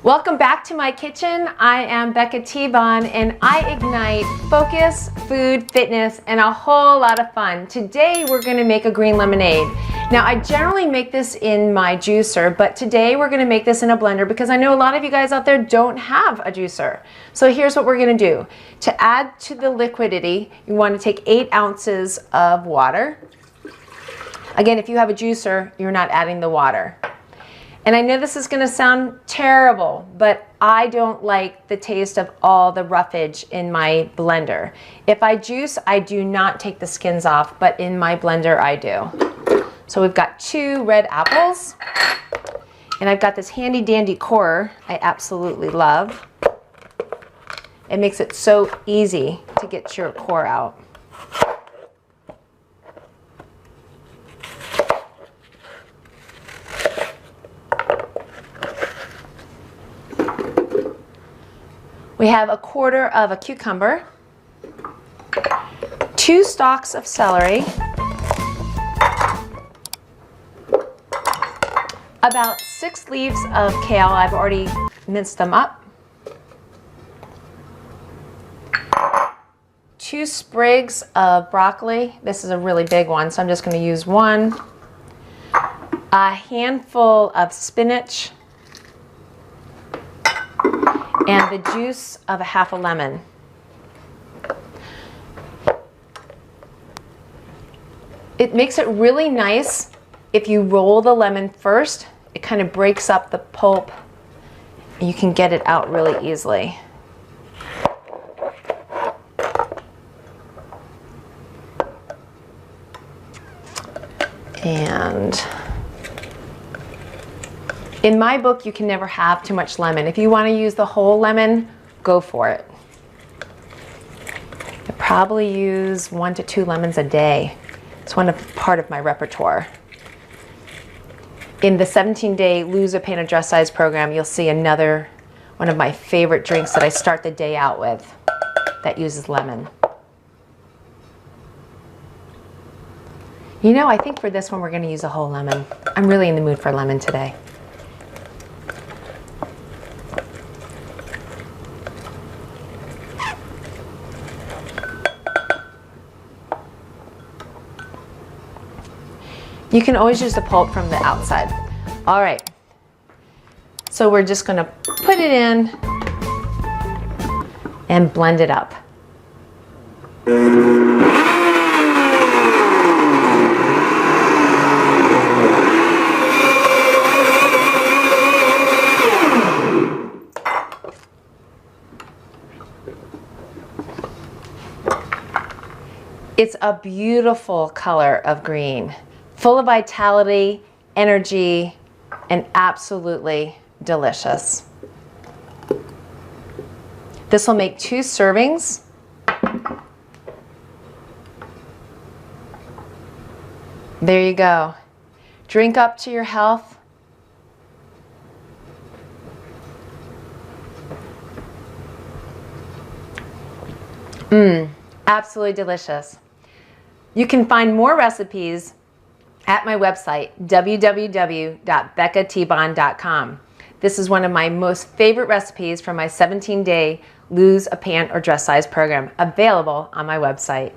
Welcome back to my kitchen. I am Becca T-Bon and I ignite focus, food, fitness, and a whole lot of fun. Today we're gonna make a green lemonade. Now I generally make this in my juicer, but today we're gonna make this in a blender because I know a lot of you guys out there don't have a juicer. So here's what we're gonna do. To add to the liquidity, you wanna take 8 ounces of water. Again, if you have a juicer, you're not adding the water. And I know this is going to sound terrible, but I don't like the taste of all the roughage in my blender. If I juice, I do not take the skins off, but in my blender I do. So we've got 2 red apples, and I've got this handy dandy core I absolutely love. It makes it so easy to get your core out. We have 1/4 of a cucumber, 2 stalks of celery, about 6 leaves of kale. I've already minced them up, 2 sprigs of broccoli. This is a really big one, so I'm just going to use 1. A handful of spinach, and the juice of a half a lemon. It makes it really nice if you roll the lemon first. It kind of breaks up the pulp and you can get it out really easily. And in my book, you can never have too much lemon. If you want to use the whole lemon, go for it. I probably use 1 to 2 lemons a day. It's part of my repertoire. In the 17-day Lose a Pound or Dress Size program, you'll see another one of my favorite drinks that I start the day out with that uses lemon. You know, I think for this one we're going to use a whole lemon. I'm really in the mood for lemon today. You can always use the pulp from the outside. All right, so we're just gonna put it in and blend it up. It's a beautiful color of green. Full of vitality, energy, and absolutely delicious. This will make 2 servings. There you go. Drink up to your health. Absolutely delicious. You can find more recipes at my website, www.beccatbon.com. This is one of my most favorite recipes from my 17-day Lose a Pound or Dress Size program, available on my website.